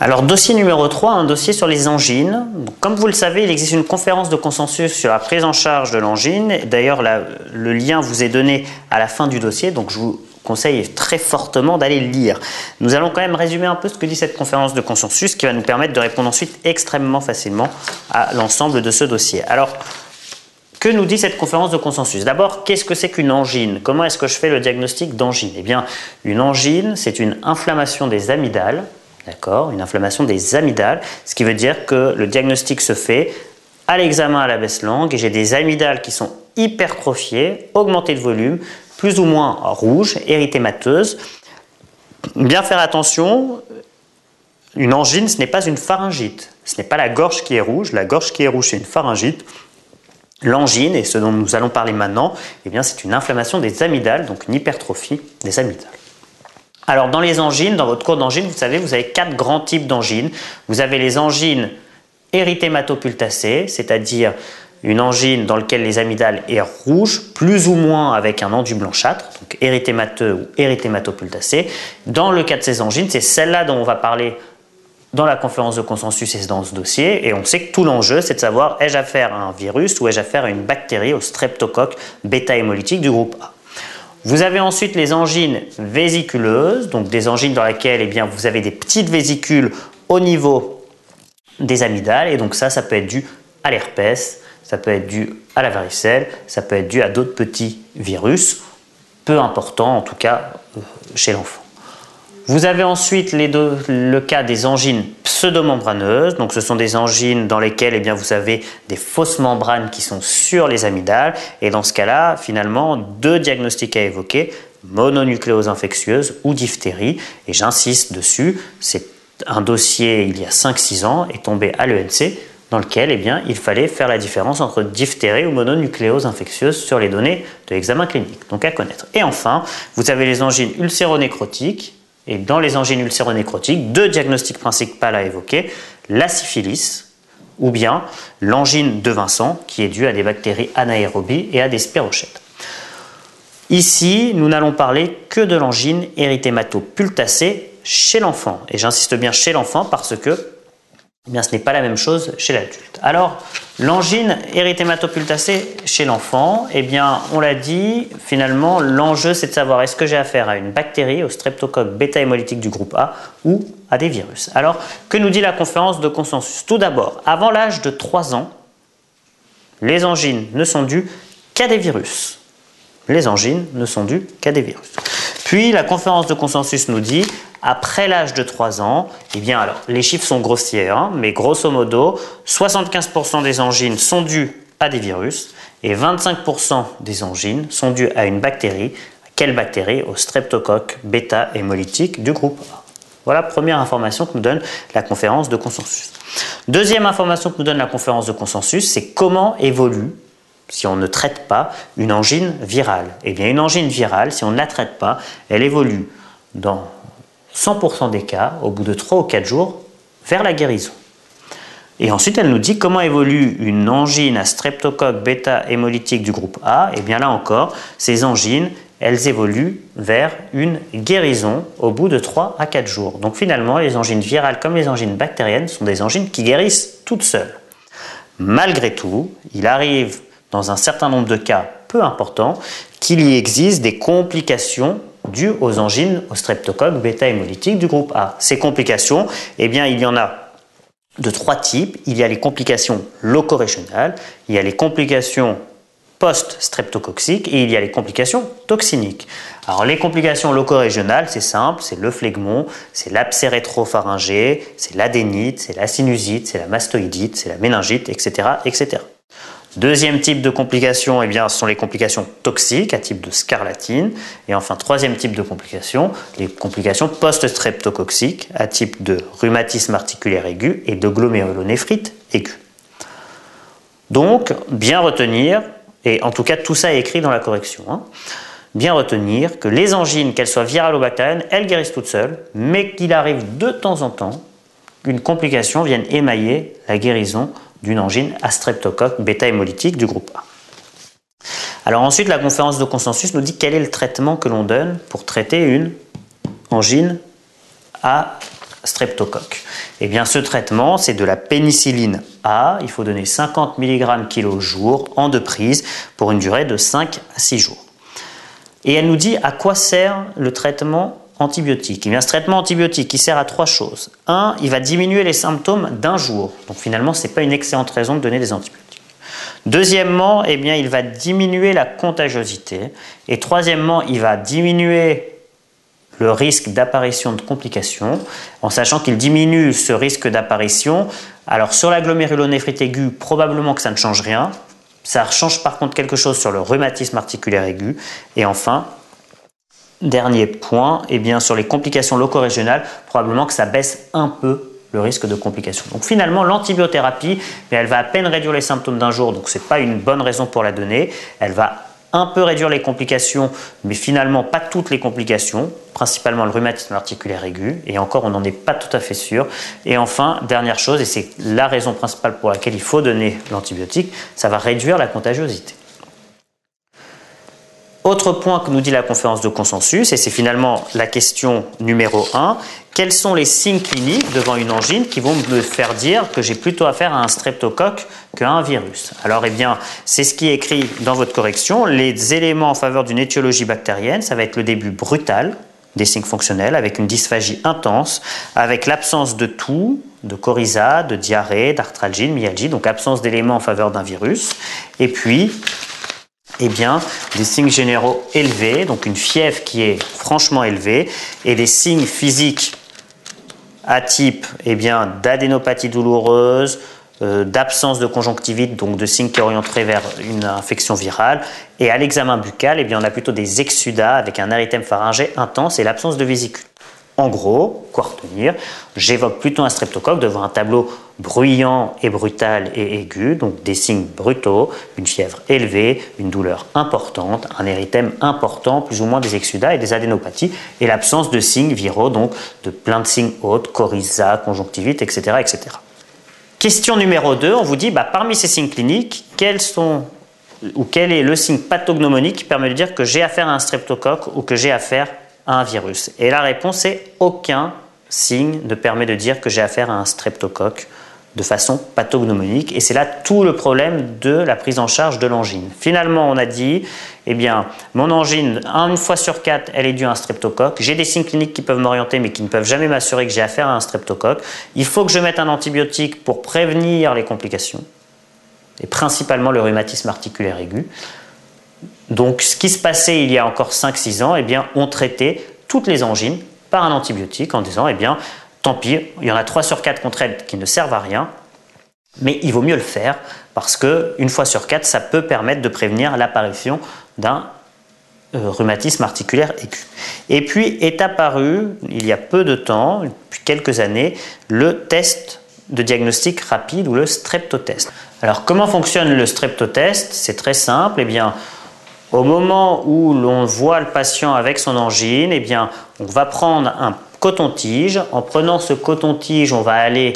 Alors, dossier numéro 3, un dossier sur les angines. Donc, comme vous le savez, il existe une conférence de consensus sur la prise en charge de l'angine. D'ailleurs, le lien vous est donné à la fin du dossier, donc je vous conseille très fortement d'aller le lire. Nous allons quand même résumer un peu ce que dit cette conférence de consensus qui va nous permettre de répondre ensuite extrêmement facilement à l'ensemble de ce dossier. Alors, que nous dit cette conférence de consensus? D'abord, qu'est-ce que c'est qu'une angine? Comment est-ce que je fais le diagnostic d'angine? Eh bien, une angine, c'est une inflammation des amygdales. D'accord, une inflammation des amygdales, ce qui veut dire que le diagnostic se fait à l'examen à la baisse-langue et j'ai des amygdales qui sont hypertrophiées, augmentées de volume, plus ou moins rouges, érythémateuses. Bien faire attention, une angine, ce n'est pas une pharyngite. Ce n'est pas la gorge qui est rouge. La gorge qui est rouge, c'est une pharyngite. L'angine, et ce dont nous allons parler maintenant, eh bien, c'est une inflammation des amygdales, donc une hypertrophie des amygdales. Alors, dans les angines, dans votre cours d'angine, vous savez, vous avez 4 grands types d'angines. Vous avez les angines érythématopultacées, c'est-à-dire une angine dans laquelle les amygdales est rouge, plus ou moins avec un enduit blanchâtre, donc érythémateux ou érythématopultacé. Dans le cas de ces angines, c'est celle-là dont on va parler dans la conférence de consensus et dans ce dossier. Et on sait que tout l'enjeu, c'est de savoir ai-je affaire à un virus ou ai-je affaire à une bactérie, au streptocoque bêta-hémolytique du groupe A. Vous avez ensuite les angines vésiculeuses, donc des angines dans lesquelles eh bien, vous avez des petites vésicules au niveau des amygdales. Et donc ça peut être dû à l'herpès, ça peut être dû à la varicelle, ça peut être dû à d'autres petits virus, peu importants en tout cas chez l'enfant. Vous avez ensuite le cas des angines pseudomembraneuses. Donc ce sont des angines dans lesquelles eh bien, vous avez des fausses membranes qui sont sur les amygdales. Et dans ce cas-là, finalement, 2 diagnostics à évoquer, mononucléose infectieuse ou diphtérie. Et j'insiste dessus, c'est un dossier il y a 5-6 ans est tombé à l'ENC dans lequel eh bien, il fallait faire la différence entre diphtérie ou mononucléose infectieuse sur les données de l'examen clinique. Donc à connaître. Et enfin, vous avez les angines ulcéronécrotiques. Et dans les angines ulcéronécrotiques, 2 diagnostics principaux à évoquer, la syphilis ou bien l'angine de Vincent qui est due à des bactéries anaérobies et à des spirochètes. Ici, nous n'allons parler que de l'angine érythématopultacée chez l'enfant. Et j'insiste bien chez l'enfant parce que eh bien, ce n'est pas la même chose chez l'adulte. Alors, l'angine érythématopultacée chez l'enfant, eh bien, on l'a dit, finalement, l'enjeu c'est de savoir est-ce que j'ai affaire à une bactérie, au streptocoque bêta-hémolytique du groupe A ou à des virus. Alors, que nous dit la conférence de consensus? Tout d'abord, avant l'âge de 3 ans, les angines ne sont dues qu'à des virus. Les angines ne sont dues qu'à des virus. Puis, la conférence de consensus nous dit après l'âge de 3 ans, eh bien alors, les chiffres sont grossiers, hein, mais grosso modo, 75% des angines sont dues à des virus et 25% des angines sont dues à une bactérie. Quelle bactérie? Au streptocoque bêta-hémolytique du groupe A. Voilà la première information que nous donne la conférence de consensus. Deuxième information que nous donne la conférence de consensus, c'est comment évolue, si on ne traite pas, une angine virale. Eh bien, une angine virale, si on ne la traite pas, elle évolue dans 100% des cas, au bout de 3 ou 4 jours, vers la guérison. Et ensuite, elle nous dit comment évolue une angine à streptocoque bêta-hémolytique du groupe A. Et bien là encore, ces angines, elles évoluent vers une guérison au bout de 3 à 4 jours. Donc finalement, les angines virales comme les angines bactériennes sont des angines qui guérissent toutes seules. Malgré tout, il arrive dans un certain nombre de cas peu importants qu'il y existe des complications dues aux angines au streptocoque bêta-hémolytique du groupe A. Ces complications, eh bien, il y en a de 3 types. Il y a les complications loco-régionales, il y a les complications post-streptococciques et il y a les complications toxiniques. Alors les complications loco-régionales, c'est simple, c'est le phlegmon, c'est l'abcès rétropharyngé, c'est l'adénite, c'est la sinusite, c'est la mastoïdite, c'est la méningite, etc., etc. Deuxième type de complications, eh bien, ce sont les complications toxiques à type de scarlatine. Et enfin, troisième type de complications, les complications post-streptococciques à type de rhumatisme articulaire aigu et de glomérulonéphrite aiguë. Donc, bien retenir, et en tout cas tout ça est écrit dans la correction, hein, bien retenir que les angines, qu'elles soient virales ou bactériennes, elles guérissent toutes seules, mais qu'il arrive de temps en temps qu'une complication vienne émailler la guérison d'une angine à streptocoque bêta-hémolytique du groupe A. Alors ensuite, la conférence de consensus nous dit quel est le traitement que l'on donne pour traiter une angine à streptocoque. Eh bien, ce traitement, c'est de la pénicilline A. Il faut donner 50 mg kg jour en 2 prises pour une durée de 5 à 6 jours. Et elle nous dit à quoi sert le traitement antibiotique. Eh bien, ce traitement antibiotique, il sert à 3 choses. 1, il va diminuer les symptômes d'un jour. Donc finalement, ce n'est pas une excellente raison de donner des antibiotiques. Deuxièmement, eh bien, il va diminuer la contagiosité. Et troisièmement, il va diminuer le risque d'apparition de complications, en sachant qu'il diminue ce risque d'apparition. Alors sur la glomérulonéphrite aiguë, probablement que ça ne change rien. Ça change par contre quelque chose sur le rhumatisme articulaire aigu. Et enfin, dernier point, eh bien, sur les complications loco-régionales, probablement que ça baisse un peu le risque de complications. Donc finalement, l'antibiothérapie, elle va à peine réduire les symptômes d'un jour, donc ce n'est pas une bonne raison pour la donner. Elle va un peu réduire les complications, mais finalement pas toutes les complications, principalement le rhumatisme articulaire aigu, et encore on n'en est pas tout à fait sûr. Et enfin, dernière chose, et c'est la raison principale pour laquelle il faut donner l'antibiotique, ça va réduire la contagiosité. Autre point que nous dit la conférence de consensus, et c'est finalement la question numéro 1, quels sont les signes cliniques devant une angine qui vont me faire dire que j'ai plutôt affaire à un streptocoque qu'à un virus? Alors, eh bien, c'est ce qui est écrit dans votre correction. Les éléments en faveur d'une étiologie bactérienne, ça va être le début brutal des signes fonctionnels, avec une dysphagie intense, avec l'absence de toux, de coryza, de diarrhée, d'arthralgie, de myalgie, donc absence d'éléments en faveur d'un virus. Et puis, eh bien, des signes généraux élevés, donc une fièvre qui est franchement élevée, et des signes physiques à type eh bien, d'adénopathie douloureuse, d'absence de conjonctivite, donc de signes qui orienteraient vers une infection virale. Et à l'examen buccal, eh bien, on a plutôt des exsudats avec un érythème pharyngé intense et l'absence de vésicule. En gros, quoi retenir? J'évoque plutôt un streptocoque devant un tableau bruyant et brutal et aigu, donc des signes brutaux, une fièvre élevée, une douleur importante, un érythème important, plus ou moins des exsudats et des adénopathies, et l'absence de signes viraux, donc de plein de signes autres, coryza, conjonctivite, etc., etc. Question numéro 2, on vous dit, parmi ces signes cliniques, quel est le signe pathognomonique qui permet de dire que j'ai affaire à un streptocoque ou que j'ai affaire à un virus? Et la réponse est aucun signe ne permet de dire que j'ai affaire à un streptocoque de façon pathognomonique. Et c'est là tout le problème de la prise en charge de l'angine. Finalement, on a dit, eh bien, mon angine, une fois sur 4, elle est due à un streptocoque. J'ai des signes cliniques qui peuvent m'orienter, mais qui ne peuvent jamais m'assurer que j'ai affaire à un streptocoque. Il faut que je mette un antibiotique pour prévenir les complications, et principalement le rhumatisme articulaire aigu. Donc, ce qui se passait il y a encore 5-6 ans, eh bien, on traitait toutes les angines par un antibiotique en disant, eh bien, tant pis, il y en a 3 sur 4 contre elles qui ne servent à rien, mais il vaut mieux le faire parce qu'une fois sur 4, ça peut permettre de prévenir l'apparition d'un rhumatisme articulaire aigu. Et puis est apparu, il y a peu de temps, depuis quelques années, le test de diagnostic rapide ou le streptotest. Alors, comment fonctionne le streptotest? C'est très simple. Eh bien, au moment où l'on voit le patient avec son angine, eh bien, on va prendre un coton-tige. En prenant ce coton-tige, on va aller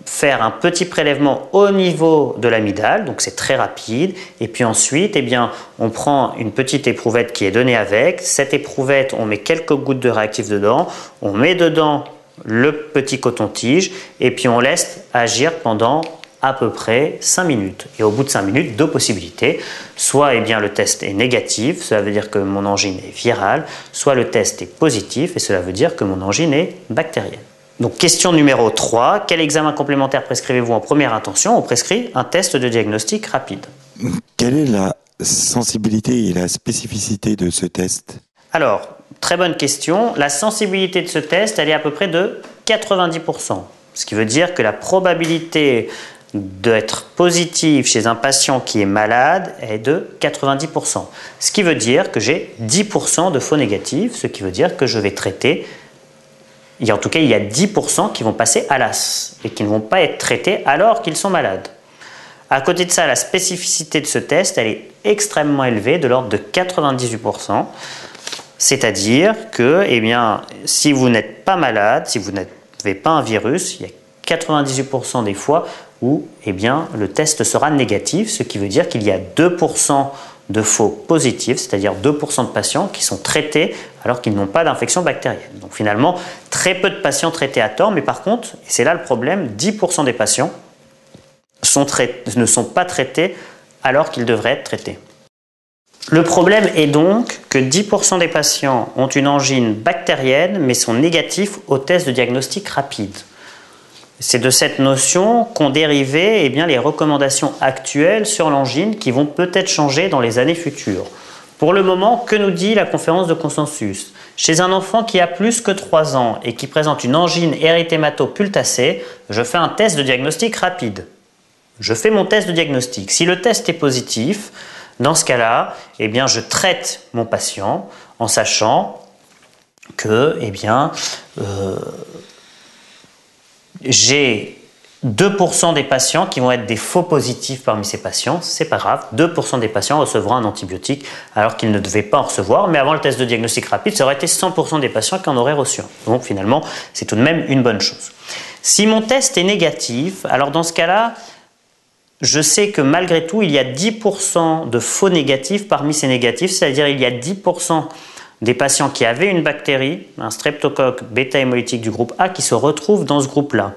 faire un petit prélèvement au niveau de l'amygdale, donc c'est très rapide. Et puis ensuite, eh bien, on prend une petite éprouvette qui est donnée avec. Cette éprouvette, on met quelques gouttes de réactif dedans. On met dedans le petit coton-tige et puis on laisse agir pendant à peu près 5 minutes. Et au bout de 5 minutes, 2 possibilités. Soit eh bien, le test est négatif, cela veut dire que mon angine est virale, soit le test est positif et cela veut dire que mon angine est bactérienne. Donc question numéro 3, quel examen complémentaire prescrivez-vous en première intention? On prescrit un test de diagnostic rapide. Quelle est la sensibilité et la spécificité de ce test? Alors, très bonne question. La sensibilité de ce test, elle est à peu près de 90%. Ce qui veut dire que la probabilité d'être positive chez un patient qui est malade est de 90%. Ce qui veut dire que j'ai 10% de faux négatifs, ce qui veut dire que je vais traiter, en tout cas il y a 10% qui vont passer à l'AS et qui ne vont pas être traités alors qu'ils sont malades. À côté de ça, la spécificité de ce test, elle est extrêmement élevée, de l'ordre de 98%. C'est-à-dire que eh bien, si vous n'êtes pas malade, si vous n'avez pas un virus, il y a 98% des fois où eh bien, le test sera négatif, ce qui veut dire qu'il y a 2% de faux positifs, c'est-à-dire 2% de patients qui sont traités alors qu'ils n'ont pas d'infection bactérienne. Donc finalement, très peu de patients traités à tort, mais par contre, et c'est là le problème, 10% des patients ne sont pas traités alors qu'ils devraient être traités. Le problème est donc que 10% des patients ont une angine bactérienne mais sont négatifs au test de diagnostic rapide. C'est de cette notion qu'ont dérivé les recommandations actuelles sur l'angine qui vont peut-être changer dans les années futures. Pour le moment, que nous dit la conférence de consensus? Chez un enfant qui a plus que 3 ans et qui présente une angine érythémato-pultacée, je fais un test de diagnostic rapide. Je fais mon test de diagnostic. Si le test est positif, dans ce cas-là, je traite mon patient en sachant que j'ai 2% des patients qui vont être des faux positifs parmi ces patients, c'est pas grave, 2% des patients recevront un antibiotique alors qu'ils ne devaient pas en recevoir, mais avant le test de diagnostic rapide, ça aurait été 100% des patients qui en auraient reçu un. Donc finalement, c'est tout de même une bonne chose. Si mon test est négatif, alors dans ce cas-là, je sais que malgré tout, il y a 10% de faux négatifs parmi ces négatifs, c'est-à-dire il y a 10% des patients qui avaient une bactérie, un streptocoque bêta-hémolytique du groupe A, qui se retrouvent dans ce groupe-là.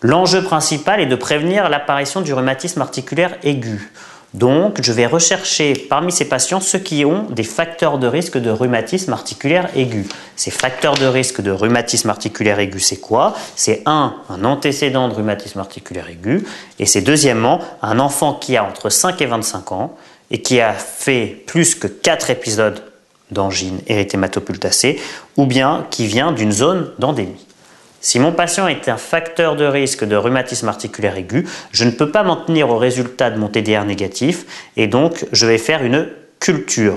L'enjeu principal est de prévenir l'apparition du rhumatisme articulaire aigu. Donc, je vais rechercher parmi ces patients ceux qui ont des facteurs de risque de rhumatisme articulaire aigu. Ces facteurs de risque de rhumatisme articulaire aigu, c'est quoi? C'est un antécédent de rhumatisme articulaire aigu, et c'est deuxièmement, un enfant qui a entre 5 et 25 ans et qui a fait plus que 4 épisodes d'angine érythémato-pultacée, ou bien qui vient d'une zone d'endémie. Si mon patient est un facteur de risque de rhumatisme articulaire aigu, je ne peux pas m'en tenir au résultat de mon TDR négatif et donc je vais faire une culture.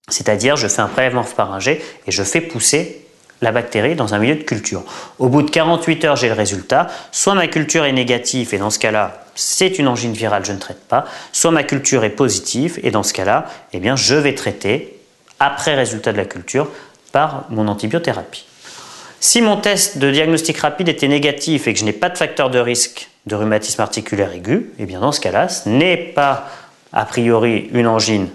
C'est-à-dire je fais un prélèvement pharyngé et je fais pousser la bactérie dans un milieu de culture. Au bout de 48 heures, j'ai le résultat. Soit ma culture est négative et dans ce cas-là, c'est une angine virale, je ne traite pas. Soit ma culture est positive et dans ce cas-là, je vais traiter après résultat de la culture par mon antibiothérapie. Si mon test de diagnostic rapide était négatif et que je n'ai pas de facteur de risque de rhumatisme articulaire aigu, dans ce cas-là, ce n'est pas a priori une angine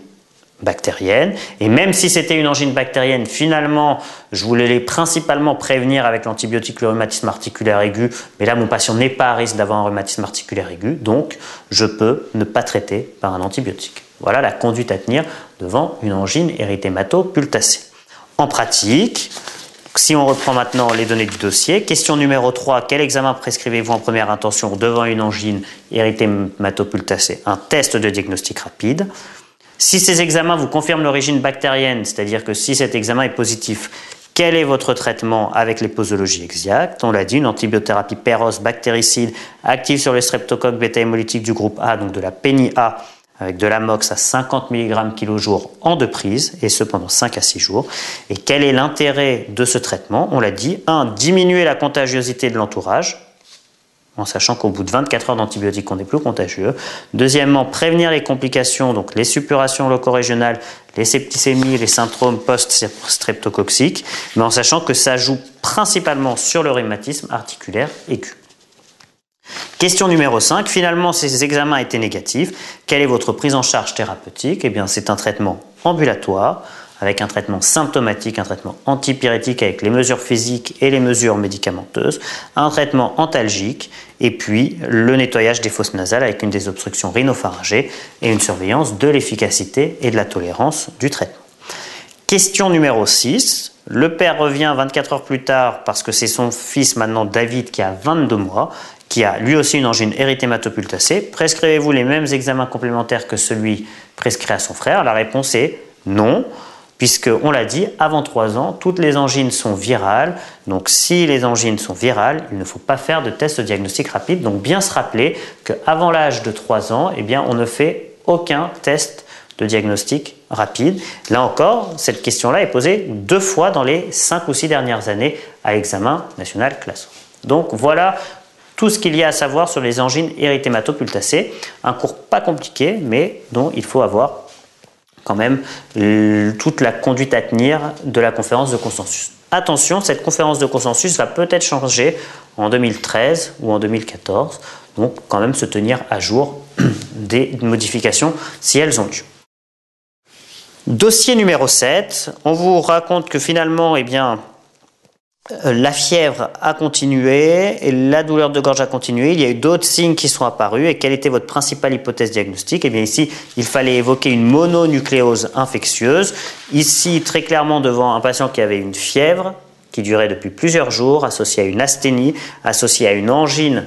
bactérienne. Et même si c'était une angine bactérienne, finalement, je voulais principalement prévenir avec l'antibiotique le rhumatisme articulaire aigu, mais là, mon patient n'est pas à risque d'avoir un rhumatisme articulaire aigu, donc je peux ne pas traiter par un antibiotique. Voilà la conduite à tenir devant une angine érythémato-pultacée. En pratique, si on reprend maintenant les données du dossier, question numéro 3, quel examen prescrivez-vous en première intention devant une angine érythémato-pultacée? Un test de diagnostic rapide. Si ces examens vous confirment l'origine bactérienne, c'est-à-dire que si cet examen est positif, quel est votre traitement avec les posologies exactes? On l'a dit, une antibiothérapie péros bactéricide active sur le streptocoque bêta-hémolytique du groupe A, donc de la PENI-A, avec de l'amox à 50 mg kg en 2 prises, et ce pendant 5 à 6 jours. Et quel est l'intérêt de ce traitement? On l'a dit, 1. Diminuer la contagiosité de l'entourage, en sachant qu'au bout de 24 heures d'antibiotiques, on n'est plus contagieux. Deuxièmement, prévenir les complications, donc les suppurations loco-régionales, les septicémies, les syndromes post-streptococciques, mais en sachant que ça joue principalement sur le rhumatisme articulaire aigu. Question numéro 5, finalement ces examens étaient négatifs. Quelle est votre prise en charge thérapeutique? C'est un traitement ambulatoire avec un traitement symptomatique, un traitement antipyrétique avec les mesures physiques et les mesures médicamenteuses, un traitement antalgique et puis le nettoyage des fosses nasales avec une désobstruction rhinopharyngée et une surveillance de l'efficacité et de la tolérance du traitement. Question numéro 6, le père revient 24 heures plus tard parce que c'est son fils maintenant David qui a 22 mois, qui a lui aussi une angine érythémato-pultacée. Prescrivez-vous les mêmes examens complémentaires que celui prescrit à son frère? La réponse est non, puisque on l'a dit, avant 3 ans, toutes les angines sont virales. Donc si les angines sont virales, il ne faut pas faire de test de diagnostic rapide. Donc bien se rappeler qu'avant l'âge de 3 ans, on ne fait aucun test de diagnostic rapide. Là encore, cette question-là est posée 2 fois dans les 5 ou 6 dernières années à l'examen national classe 1. Donc voilà tout ce qu'il y a à savoir sur les angines érythémato-pultacées. Un cours pas compliqué, mais dont il faut avoir quand même toute la conduite à tenir de la conférence de consensus. Attention, cette conférence de consensus va peut-être changer en 2013 ou en 2014, donc quand même se tenir à jour des modifications si elles ont lieu. Dossier numéro 7, on vous raconte que finalement, eh bien, la fièvre a continué et la douleur de gorge a continué. Il y a eu d'autres signes qui sont apparus. Et quelle était votre principale hypothèse diagnostique? Eh bien ici, il fallait évoquer une mononucléose infectieuse. Ici, très clairement, devant un patient qui avait une fièvre qui durait depuis plusieurs jours, associée à une asthénie, associée à une angine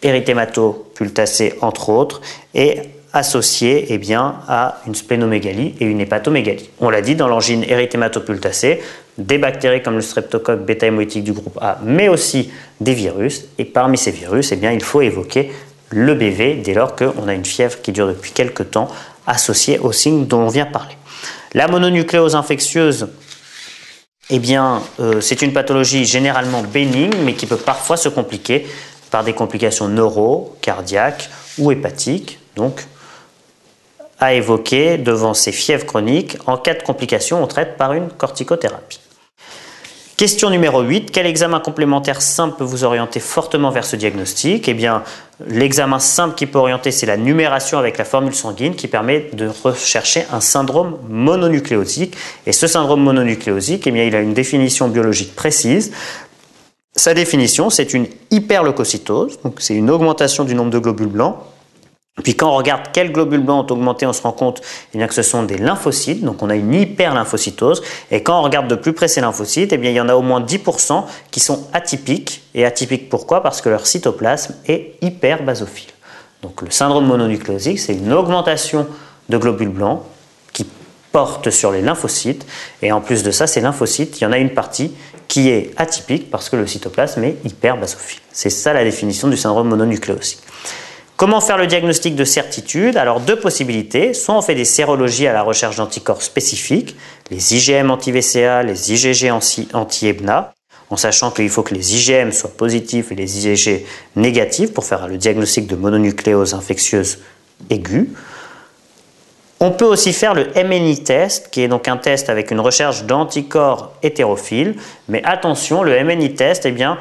érythémato-pultacée, entre autres, et associée eh bien, à une splénomégalie et une hépatomégalie. On l'a dit, dans l'angine érythémato-pultacée, des bactéries comme le streptocoque bêta-hémolytique du groupe A, mais aussi des virus. Et parmi ces virus, eh bien, il faut évoquer le BV dès lors qu'on a une fièvre qui dure depuis quelques temps associée aux signes dont on vient parler. La mononucléose infectieuse, eh bien, c'est une pathologie généralement bénigne, mais qui peut parfois se compliquer par des complications neuro, cardiaques ou hépatiques. Donc, à évoquer devant ces fièvres chroniques. En cas de complications, on traite par une corticothérapie. Question numéro 8. Quel examen complémentaire simple peut vous orienter fortement vers ce diagnostic? Eh bien, l'examen simple qui peut orienter, c'est la numération avec la formule sanguine qui permet de rechercher un syndrome mononucléosique. Et ce syndrome mononucléosique, eh bien, il a une définition biologique précise. Sa définition, c'est une hyperleucocytose, donc c'est une augmentation du nombre de globules blancs. Puis quand on regarde quels globules blancs ont augmenté, on se rend compte eh bien, que ce sont des lymphocytes, donc on a une hyperlymphocytose. Et quand on regarde de plus près ces lymphocytes, eh bien, il y en a au moins 10% qui sont atypiques. Et atypiques pourquoi? Parce que leur cytoplasme est hyperbasophile. Donc le syndrome mononucléosique, c'est une augmentation de globules blancs qui porte sur les lymphocytes. Et en plus de ça, ces lymphocytes, il y en a une partie qui est atypique parce que le cytoplasme est hyperbasophile. C'est ça la définition du syndrome mononucléosique. Comment faire le diagnostic de certitude? Alors, deux possibilités. Soit on fait des sérologies à la recherche d'anticorps spécifiques, les IgM anti-VCA, les IgG anti-EBNA, en sachant qu'il faut que les IgM soient positifs et les IgG négatifs pour faire le diagnostic de mononucléose infectieuse aiguë. On peut aussi faire le MNI test, qui est donc un test avec une recherche d'anticorps hétérophiles. Mais attention, le MNI test, eh bien,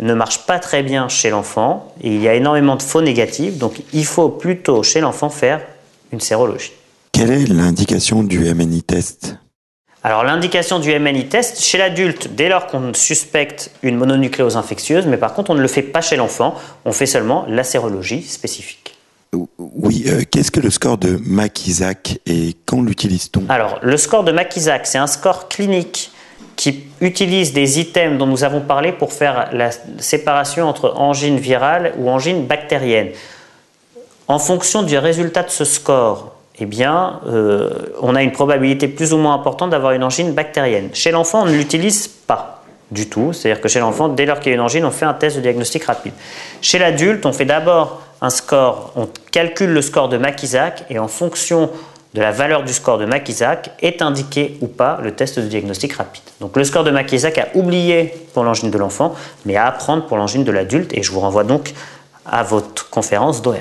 ne marche pas très bien chez l'enfant et il y a énormément de faux négatifs, donc il faut plutôt chez l'enfant faire une sérologie. Quelle est l'indication du MNI test? Alors l'indication du MNI test chez l'adulte dès lors qu'on suspecte une mononucléose infectieuse, mais par contre on ne le fait pas chez l'enfant, on fait seulement la sérologie spécifique. Oui, qu'est-ce que le score de Mac-Isaac et quand l'utilise-t-on? Alors le score de Mac-Isaac, c'est un score clinique qui utilise des items dont nous avons parlé pour faire la séparation entre angine virale ou angine bactérienne. En fonction du résultat de ce score, eh bien, on a une probabilité plus ou moins importante d'avoir une angine bactérienne. Chez l'enfant, on ne l'utilise pas du tout. C'est-à-dire que chez l'enfant, dès lors qu'il y a une angine, on fait un test de diagnostic rapide. Chez l'adulte, on fait d'abord un score, on calcule le score de Mac-Isaac et en fonction de la valeur du score de Mac-Isaac est indiqué ou pas le test de diagnostic rapide. Donc le score de Mac-Isaac à oublier pour l'angine de l'enfant, mais à apprendre pour l'angine de l'adulte. Et je vous renvoie donc à votre conférence d'ORL.